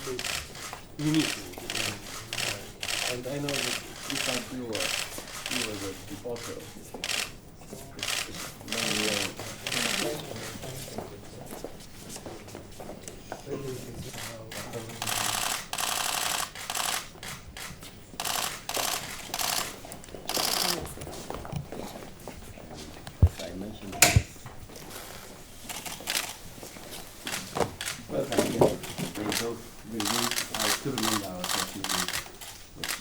something unique. And I know that in fact you were the author of this book. As I mentioned, well, I still remember our session with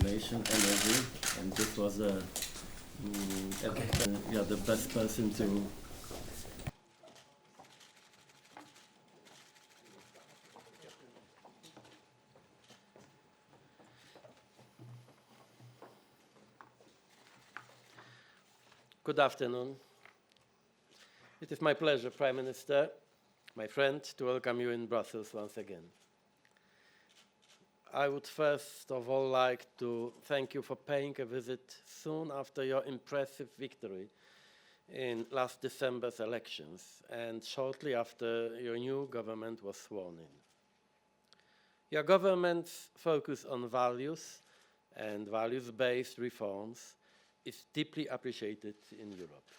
relation energy, and this was the best person to. Good afternoon. It is my pleasure, Prime Minister, my friend, to welcome you in Brussels once again. I would first of all like to thank you for paying a visit soon after your impressive victory in last December's elections and shortly after your new government was sworn in. Your government's focus on values and values-based reforms is deeply appreciated in Europe.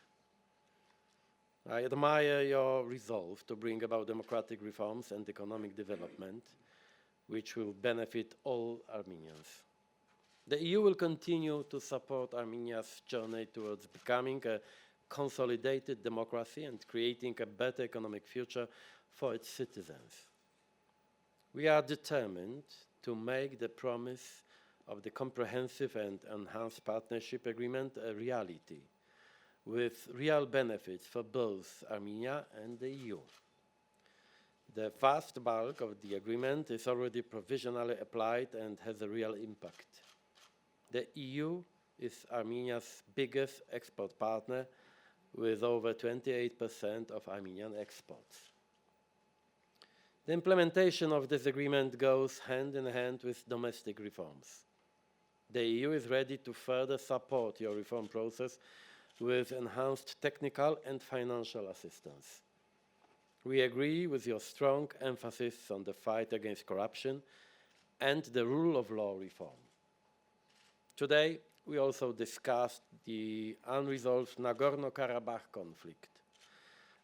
I admire your resolve to bring about democratic reforms and economic development, which will benefit all Armenians. The EU will continue to support Armenia's journey towards becoming a consolidated democracy and creating a better economic future for its citizens. We are determined to make the promise of the comprehensive and enhanced partnership agreement a reality, with real benefits for both Armenia and the EU. The vast bulk of the agreement is already provisionally applied and has a real impact. The EU is Armenia's biggest export partner, with over 28% of Armenian exports. The implementation of this agreement goes hand in hand with domestic reforms. The EU is ready to further support your reform process with enhanced technical and financial assistance. We agree with your strong emphasis on the fight against corruption and the rule of law reform. Today, we also discussed the unresolved Nagorno-Karabakh conflict.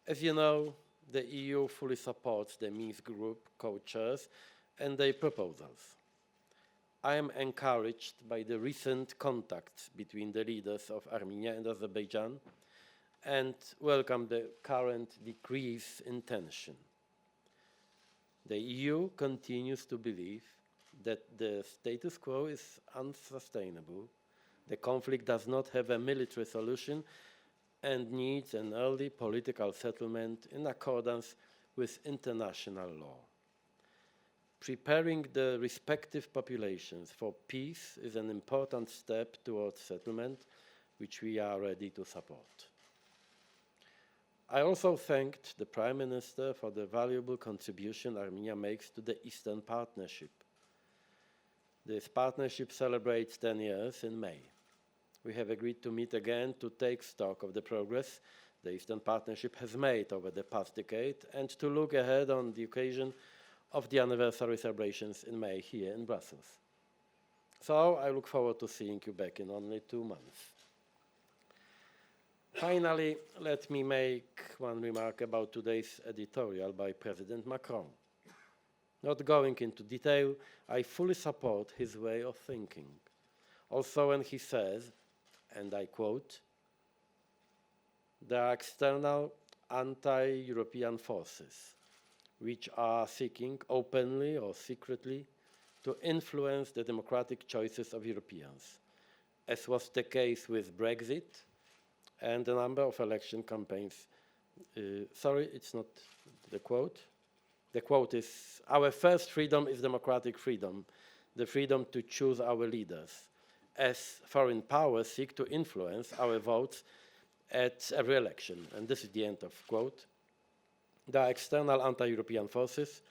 As you know, the EU fully supports the Minsk Group co-chairs and their proposals. I am encouraged by the recent contacts between the leaders of Armenia and Azerbaijan and welcome the current decrease in tension. The EU continues to believe that the status quo is unsustainable, the conflict does not have a military solution and needs an early political settlement in accordance with international law. Preparing the respective populations for peace is an important step towards settlement, which we are ready to support. I also thanked the Prime Minister for the valuable contribution Armenia makes to the Eastern Partnership. This partnership celebrates 10 years in May. We have agreed to meet again to take stock of the progress the Eastern Partnership has made over the past decade and to look ahead on the occasion of the anniversary celebrations in May here in Brussels. So I look forward to seeing you back in only 2 months. Finally, let me make one remark about today's editorial by President Macron. Not going into detail, I fully support his way of thinking. Also when he says, and I quote, "There are external anti-European forces which are seeking openly or secretly to influence the democratic choices of Europeans, as was the case with Brexit and a number of election campaigns." Sorry, it's not the quote. The quote is, "Our first freedom is democratic freedom, the freedom to choose our leaders, as foreign powers seek to influence our votes at every election." And this is the end of quote. There are external anti-European forces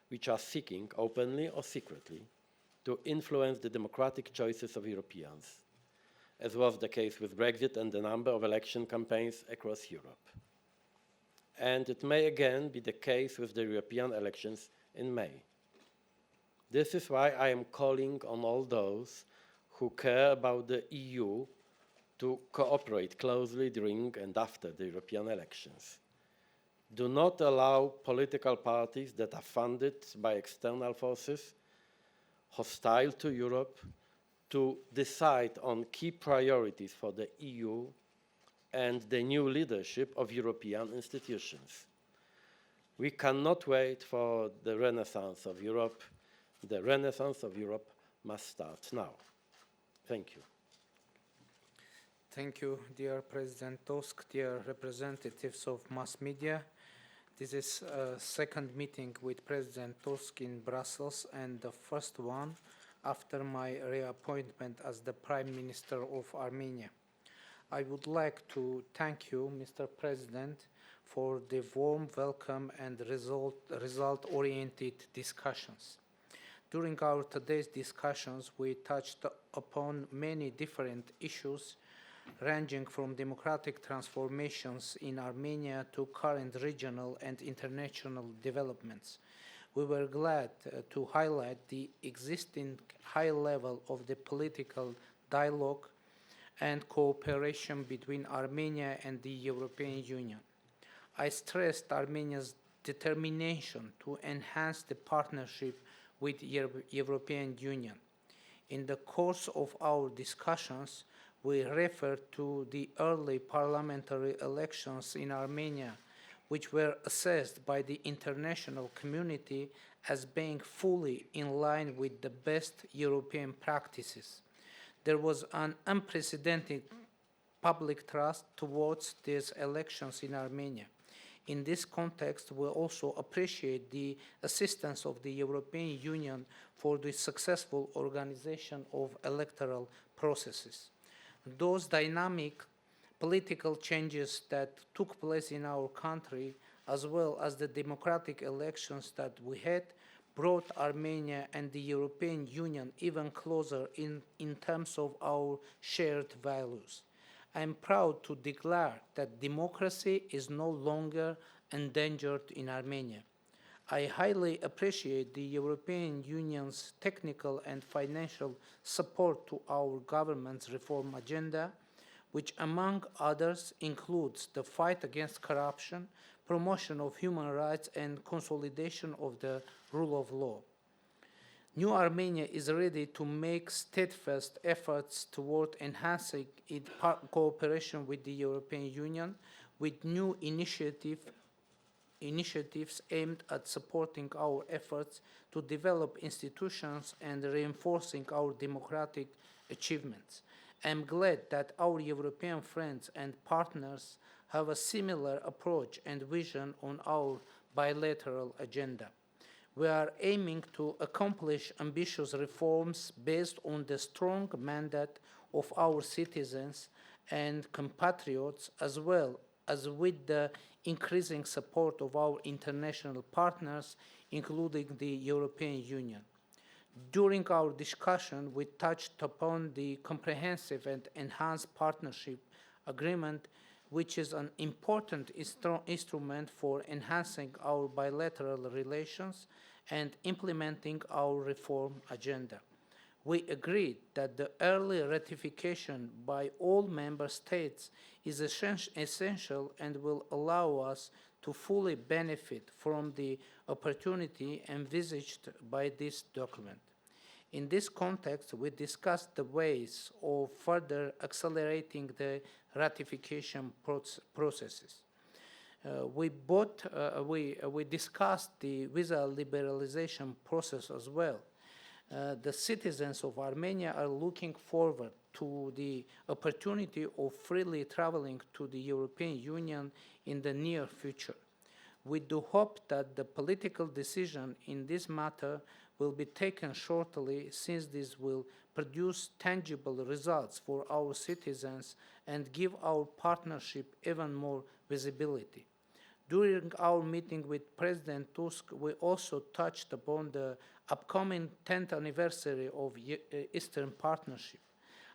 which are seeking, openly or secretly, to influence the democratic choices of Europeans, as was the case with Brexit and a number of election campaigns across Europe. And it may again be the case with the European elections in May. This is why I am calling on all those who care about the EU to cooperate closely during and after the European elections. Do not allow political parties that are funded by external forces hostile to Europe to decide on key priorities for the EU and the new leadership of European institutions. We cannot wait for the renaissance of Europe. The renaissance of Europe must start now. Thank you. Thank you, dear President Tusk, dear representatives of mass media. This is a second meeting with President Tusk in Brussels and the first one after my reappointment as the Prime Minister of Armenia. I would like to thank you, Mr. President, for the warm welcome and result-oriented discussions. During our today's discussions, we touched upon many different issues ranging from democratic transformations in Armenia to current regional and international developments. We were glad to highlight the existing high level of the political dialogue and cooperation between Armenia and the European Union. I stressed Armenia's determination to enhance the partnership with the European Union. In the course of our discussions, we referred to the early parliamentary elections in Armenia, which were assessed by the international community as being fully in line with the best European practices. There was an unprecedented public trust towards these elections in Armenia. In this context, we also appreciate the assistance of the European Union for the successful organization of electoral processes. Those dynamic political changes that took place in our country, as well as the democratic elections that we had, brought Armenia and the European Union even closer in terms of our shared values. I am proud to declare that democracy is no longer endangered in Armenia. I highly appreciate the European Union's technical and financial support to our government's reform agenda, which among others includes the fight against corruption, promotion of human rights, and consolidation of the rule of law. New Armenia is ready to make steadfast efforts toward enhancing its cooperation with the European Union with new initiatives aimed at supporting our efforts to develop institutions and reinforcing our democratic achievements. I am glad that our European friends and partners have a similar approach and vision on our bilateral agenda. We are aiming to accomplish ambitious reforms based on the strong mandate of our citizens and compatriots, as well as with the increasing support of our international partners, including the European Union. During our discussion, we touched upon the comprehensive and enhanced partnership agreement, which is an important instrument for enhancing our bilateral relations and implementing our reform agenda. We agreed that the early ratification by all member states is essential and will allow us to fully benefit from the opportunity envisaged by this document. In this context, we discussed the ways of further accelerating the ratification processes. We discussed the visa liberalization process as well. The citizens of Armenia are looking forward to the opportunity of freely traveling to the European Union in the near future. We do hope that the political decision in this matter will be taken shortly, since this will produce tangible results for our citizens and give our partnership even more visibility. During our meeting with President Tusk, we also touched upon the upcoming 10th anniversary of Eastern Partnership.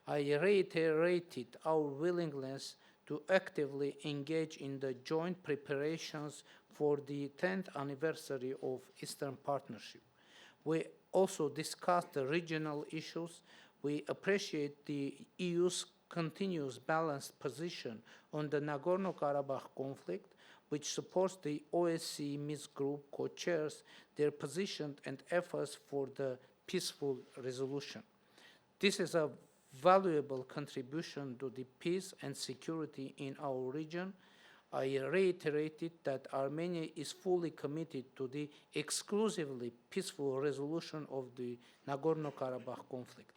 I reiterated our willingness to actively engage in the joint preparations for the 10th anniversary of Eastern Partnership. We also discussed the regional issues. We appreciate the EU's continuous balanced position on the Nagorno-Karabakh conflict, which supports the OSCE Minsk Group co-chairs their position and efforts for the peaceful resolution. This is a valuable contribution to the peace and security in our region. I reiterated that Armenia is fully committed to the exclusively peaceful resolution of the Nagorno-Karabakh conflict.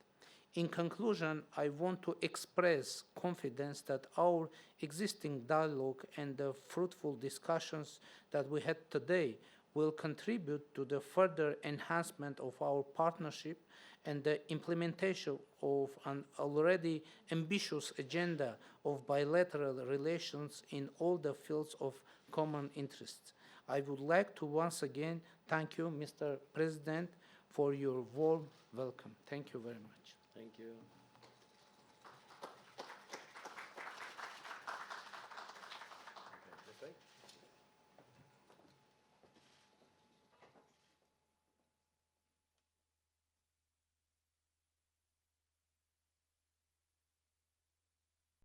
In conclusion, I want to express confidence that our existing dialogue and the fruitful discussions that we had today will contribute to the further enhancement of our partnership and the implementation of an already ambitious agenda of bilateral relations in all the fields of common interest. I would like to once again thank you, Mr. President, for your warm welcome. Thank you very much. Thank you.